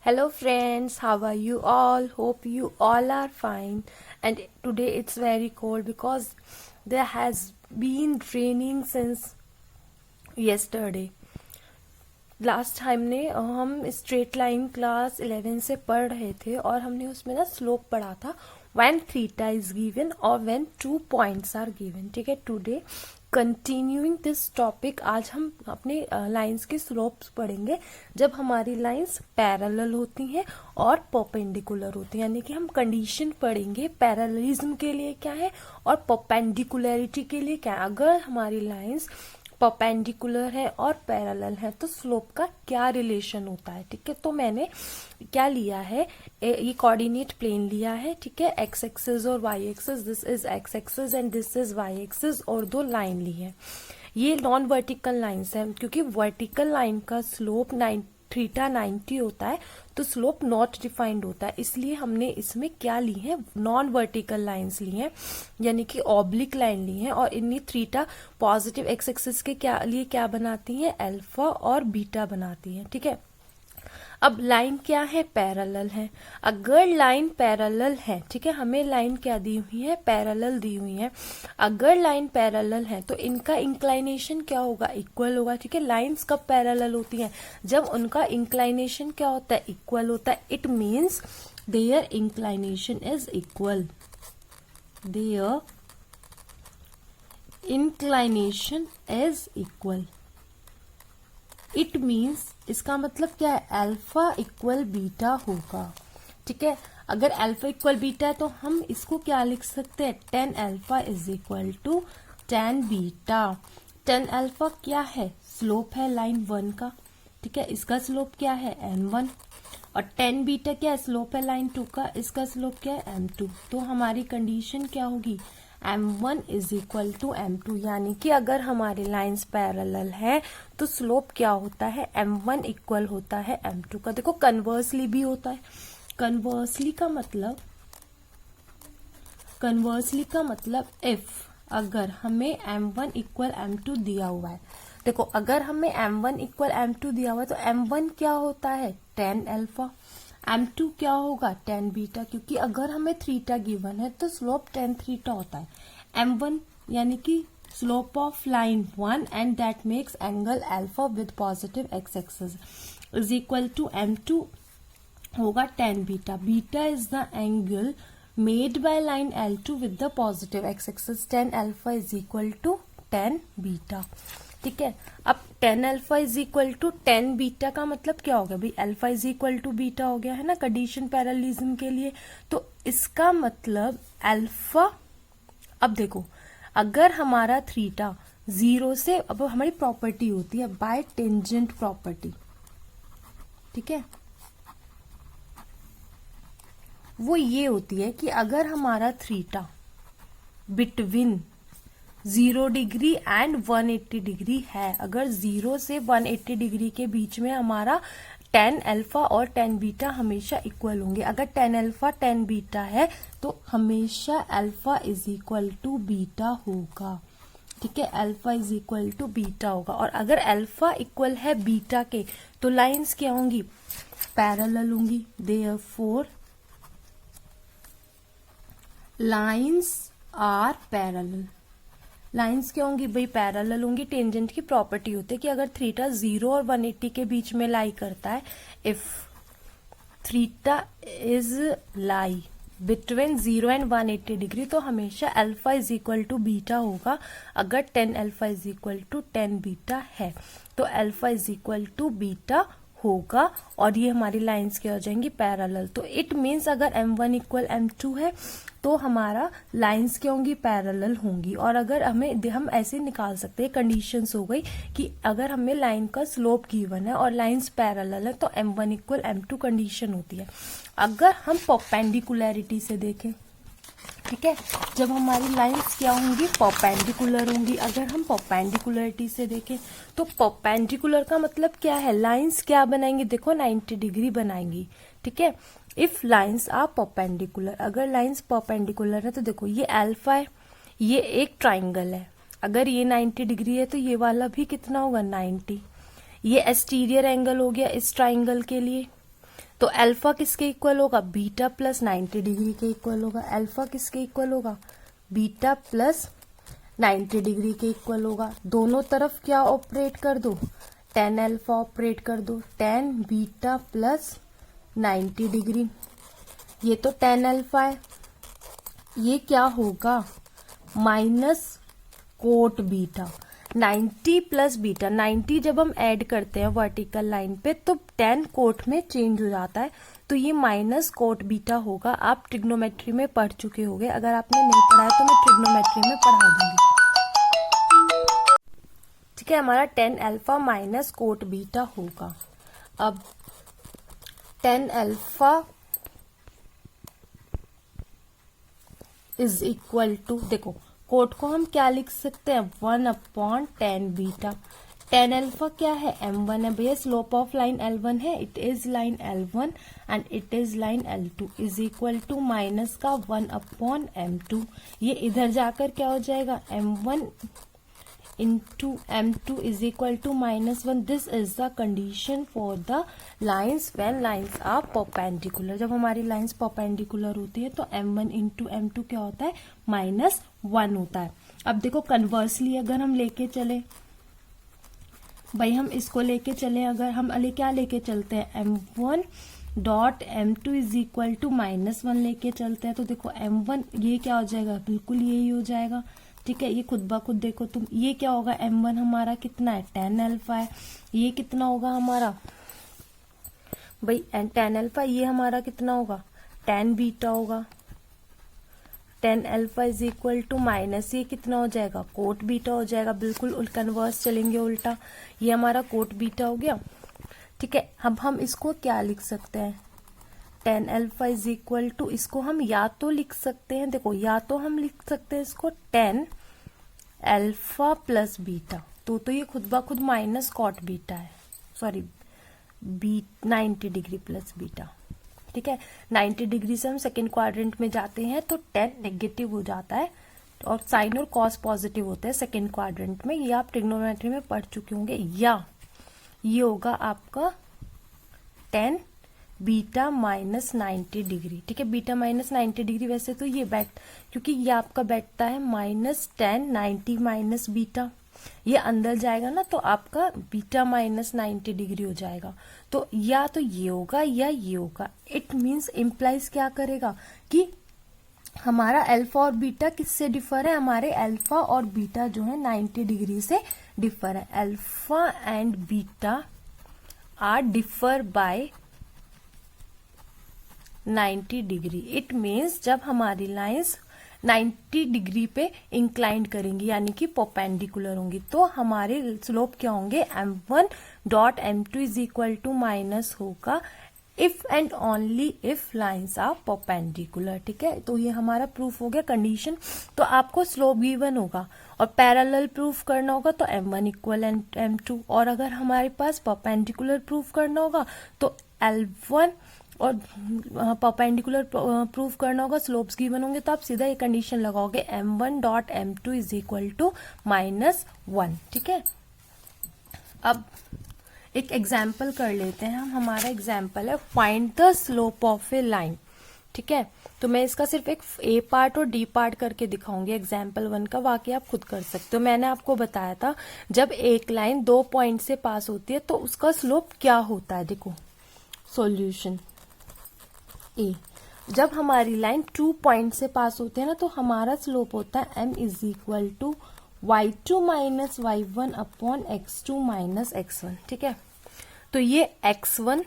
Hello friends, how are you all? Hope you all are fine. And today it's very cold because there has been raining since yesterday. Last हमने हम straight line class 11 से पढ़ रहे थे और हमने उसमें ना स्लोप पढ़ा था व्हेन थीटा इज गिवन और व्हेन 2 पॉइंट्स आर गिवन. ठीक है, टुडे कंटिन्यूइंग दिस टॉपिक आज हम अपने लाइंस के स्लोप्स पढ़ेंगे जब हमारी लाइंस पैरेलल होती हैं और परपेंडिकुलर होती हैं. यानी कि हम कंडीशन पढ़ेंगे पैरेललिज्म के लिए क्या है और परपेंडिकुलरिटी के लिए क्या है. अगर हमारी लाइंस परपेंडिकुलर है और पैरेलल है तो स्लोप का क्या रिलेशन होता है. ठीक है, तो मैंने क्या लिया है, ये कोऑर्डिनेट प्लेन लिया है. ठीक है, एक्स एक्सिस और Y axis, this is X axis and this is Y axis, और दो लाइन ली है. ये नॉन वर्टिकल लाइंस है क्योंकि वर्टिकल लाइन का स्लोप थीटा 90 होता है तो स्लोप नॉट डिफाइंड होता है. इसलिए हमने इसमें क्या ली है, नॉन वर्टिकल लाइंस ली हैं यानी कि ऑब्लिक लाइन ली हैं. और इन्हीं थीटा पॉजिटिव एक्स एक्सिस के लिए क्या बनाती हैं, अल्फा और बीटा बनाती हैं. ठीक है, अब लाइन क्या है, पैरेलल है. अगर लाइन पैरेलल है, ठीक है, हमें लाइन क्या दी हुई है, पैरेलल दी हुई है. अगर लाइन पैरेलल है तो इनका इंक्लाइनेशन क्या होगा, इक्वल होगा. ठीक है, लाइंस कब पैरेलल होती हैं, जब उनका इंक्लाइनेशन क्या होता है, इक्वल होता है. It means their inclination is equal. Their inclination is equal. It means इसका मतलब क्या है, अल्फा इक्वल बीटा होगा. ठीक है, अगर अल्फा इक्वल बीटा है तो हम इसको क्या लिख सकते हैं, 10 alpha is equal to 10 beta. 10 alpha क्या है, स्लोप है लाइन 1 का. ठीक है, इसका स्लोप क्या है, m1. और 10 बीटा क्या है, स्लोप है लाइन 2 का, इसका स्लोप क्या है, m2. तो हमारी कंडीशन क्या होगी, m1 is equal to m2. यानी कि अगर हमारी लाइंस पैरेलल है तो स्लोप क्या होता है, m1 इक्वल होता है m2 का. देखो कन्वर्सली भी होता है. कन्वर्सली का मतलब इफ अगर हमें m1 इक्वल m2 दिया हुआ है, देखो अगर हमें m1 इक्वल m2 दिया हुआ है तो m1 क्या होता है, 10 अल्फा. m2 क्या होगा, 10 बीटा, क्योंकि अगर हमें थीटा गिवन है तो स्लोप 10 थीटा होता है. m1 यानी कि slope of line 1 and that makes angle alpha with positive X axis is equal to m2 होगा 10 beta. Beta is the angle made by line L2 with the positive X axis. 10 alpha is equal to 10 beta. ठीक है, अब 10 alpha is equal to 10 beta का मतलब क्या हो गया भाई, alpha is equal to beta हो गया है ना कंडीशन पैरेललिज्म के लिए. तो इसका मतलब अल्फा, अब देखो अगर हमारा थीटा 0 से, अब हमारी प्रॉपर्टी होती है बाय टेंजेंट प्रॉपर्टी. ठीक है, वो ये होती है कि अगर हमारा theta between 0 degree and 180 degree है, अगर 0 से 180 डिग्री के बीच में हमारा 10 अल्फा और 10 बीटा हमेशा इक्वल होंगे. अगर 10 अल्फा 10 बीटा है तो हमेशा alpha is equal to beta होगा. ठीक है, alpha is equal to beta होगा. और अगर अल्फा इक्वल है बीटा के तो लाइंस क्या होंगी, पैरेलल होंगी. Therefore lines are parallel. Lines क्या होंगी भाई, पैरेलल होंगी. टेंजेंट की प्रॉपर्टी होती है कि अगर थीटा 0 और 180 के बीच में लाई करता है, if theta is lie between 0 and 180 degree तो हमेशा alpha is equal to beta होगा. अगर 10 alpha is equal to 10 beta है तो alpha is equal to beta होगा और ये हमारी लाइंस क्या हो जाएंगी, पैरेलल. तो इट मीन्स अगर m1 इक्वल m2 है तो हमारा लाइंस क्या होंगी, पैरेलल होंगी. और अगर हम ऐसे निकाल सकते हैं, कंडीशंस हो गई कि अगर हमें लाइन का स्लोप गिवन है और लाइंस पैरेलल है तो m1 इक्वल m2 कंडीशन होती है. अगर हम परपेंडिकुलरिटी से देखें, ठीक है, जब हमारी लाइंस क्या होंगी, परपेंडिकुलर होंगी. अगर हम परपेंडिकुलरिटी से देखें तो परपेंडिकुलर का मतलब क्या है, लाइंस क्या बनाएंगी, देखो 90 डिग्री बनाएंगी. ठीक है, इफ लाइंस आर परपेंडिकुलर, अगर लाइंस परपेंडिकुलर है तो देखो ये अल्फा है, ये एक ट्राइंगल है. अगर ये 90 डिग्री है तो ये वाला भी कितना होगा, 90. ये एक्सटीरियर एंगल हो गया इस ट्राइंगल के लिए. तो अल्फा किसके इक्वल होगा, बीटा प्लस 90 डिग्री के इक्वल होगा। अल्फा किसके इक्वल होगा, बीटा प्लस 90 डिग्री के इक्वल होगा। दोनों तरफ क्या ऑपरेट कर दो, टेन अल्फा ऑपरेट कर दो, टेन बीटा प्लस 90 डिग्री। ये तो टेन अल्फा है, ये क्या होगा minus cot beta. 90 plus beta, 90 जब हम ऐड करते हैं वर्टिकल लाइन पे तो 10 कोट में चेंज हो जाता है, तो ये माइनस कोट बीटा होगा। आप ट्रिग्नोमेट्री में पढ़ चुके होंगे, अगर आपने नहीं पढ़ा है तो मैं ट्रिग्नोमेट्री में पढ़ा दूंगी। ठीक है, हमारा 10 अल्फा माइनस कोट बीटा होगा। अब 10 अल्फा इज इक्वल टू, देखो कोट को हम क्या लिख सकते हैं, 1/10 बीटा। 10 अल्फा क्या है, m1 है भैया, स्लोप ऑफ लाइन L1 है, it is line L1 and it is line L2 is equal to minus का 1/m2। ये इधर जाकर क्या हो जाएगा, m1 into m2 is equal to -1. This is the condition for the lines when lines are perpendicular. जब हमारी lines perpendicular होती है तो m1 into m2 क्या होता है, -1 होता है। अब देखो कन्वर्सली अगर हम लेके चले, भाई हम इसको लेके चले, अगर हम क्या लेके चलते हैं, m1 dot m2 is equal to -1 लेके चलते हैं, तो देखो m1 ये क्या हो जाएगा, बिल्कुल यही हो जाएगा। ठीक है, ये खुद ब खुद देखो तुम, ये क्या होगा, m1 हमारा कितना है, 10 अल्फा है, ये कितना होगा हमारा भाई 10 अल्फा, ये हमारा कितना होगा 10 बीटा होगा। 10 alpha is equal to minus ये कितना हो जाएगा, कोट बीटा हो जाएगा। बिल्कुल कन्वर्स चलेंगे उल्टा, ये हमारा कोट बीटा हो गया। ठीक है, अब हम इसको क्या लिख सकते हैं, 10 अल्फा इज इक्वल टू, इसको हम या तो लिख सकते हैं, देखो या तो हम लिख सकते हैं इसको 10 अल्फा प्लस बीटा, तो ये खुद ब खुद माइनस कॉट बीटा है, सॉरी 90 डिग्री प्लस बीटा। ठीक है, 90 डिग्री से हम सेकेंड क्वाड्रेंट में जाते हैं तो 10 नेगेटिव हो जाता है और साइन और कॉस पॉजिटिव होते हैं सेकेंड क्वाड्रेंट में। ये आप ट्रिग्नोमेट्री में पढ़ चुके होंगे। या ये होगा आपका 10 बीटा माइनस 90 डिग्री। ठीक है, बीटा माइनस 90 डिग्री, वैसे तो ये क्योंकि ये आपका बैठता है -10 90 माइनस बीटा, ये अंदर जाएगा ना तो आपका बीटा माइनस 90 डिग्री हो जाएगा। तो या तो ये होगा या ये होगा। इट मीन्स इम्प्लाइज क्या करेगा कि हमारा अल्फा और बीटा किससे डिफर है, हमारे अल्फा और बीटा जो है 90 डिग्री से डिफर है। Alpha and beta are differ by 90 degree. It means जब हमारी लाइंस 90 डिग्री पे इंक्लाइंड करेंगी यानी कि परपेंडिकुलर होंगी तो हमारे स्लोप क्या होंगे, m1 dot m2 is equal to minus होगा if and only if lines are perpendicular. ठीक है, तो ये हमारा प्रूफ हो गया कंडीशन। तो आपको स्लोप गिवन होगा और पैरेलल प्रूफ करना होगा तो m1 इक्वल एंड m2, और अगर हमारे पास परपेंडिकुलर प्रूफ करना होगा तो L1 और परपेंडिकुलर प्रूफ करना होगा, स्लोप्स गिवन होंगे तो आप सीधा ये कंडीशन लगाओगे m1 dot m2 is equal to -1। ठीक है, अब एक एग्जाम्पल कर लेते हैं हम। हमारा एग्जाम्पल है find the slope of A line. ठीक है, तो मैं इसका सिर्फ एक ए पार्ट और डी पार्ट करके दिखाऊंगी एग्जाम्पल 1 का, बाकी आप खुद कर सकते हो। मैंने आपको बताया था जब एक लाइन 2 पॉइंट से पास होती है तो उसका स्लोप क्या होता है। देखो सॉल्यूशन ए, जब हमारी लाइन 2 पॉइंट से पास होती है ना तो हमारा स्लोप होता है m is equal to y2 minus y1 upon x2 minus x1। ठीक है, तो ये x1,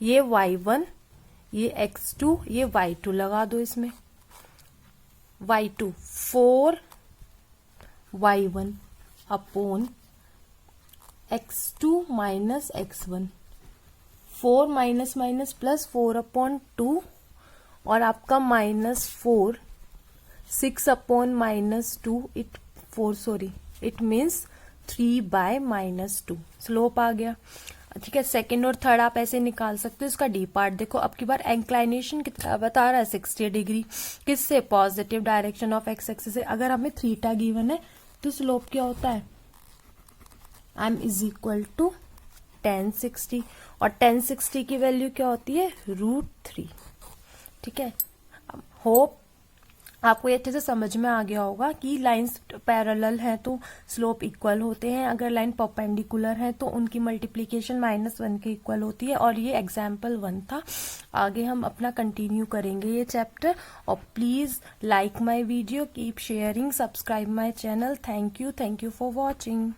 ये y1, ये x2, ये y2 लगा दो इसमें। y2 4 y1 upon x2 minus x1, 4 minus minus plus 4 upon 2 और आपका -4 6 अपॉन -2 इट मीन्स 3/-2 स्लोप आ गया। ठीक है, सेकंड और थर्ड आप ऐसे निकाल सकते हो। इसका डी पार्ट देखो, अब की बार इंक्लाइनेशन कितना बता रहा है 60 डिग्री, किससे, positive direction of x axis से। अगर हमें थीटा गिवन है तो स्लोप क्या होता है, m इज इक्वल टू 1060 और 1060 की वैल्यू क्या होती है √3। ठीक है, होप आपको ये अच्छे से समझ में आ गया होगा कि लाइंस पैरेलल हैं तो स्लोप इक्वल होते हैं, अगर लाइन परपेंडिकुलर है तो उनकी मल्टीप्लिकेशन -1 के इक्वल होती है। और ये एग्जाम्पल 1 था। आगे हम अपना कंटिन्यू करेंगे ये चैप्टर। और please like my video, keep sharing, subscribe my channel. Thank you for watching.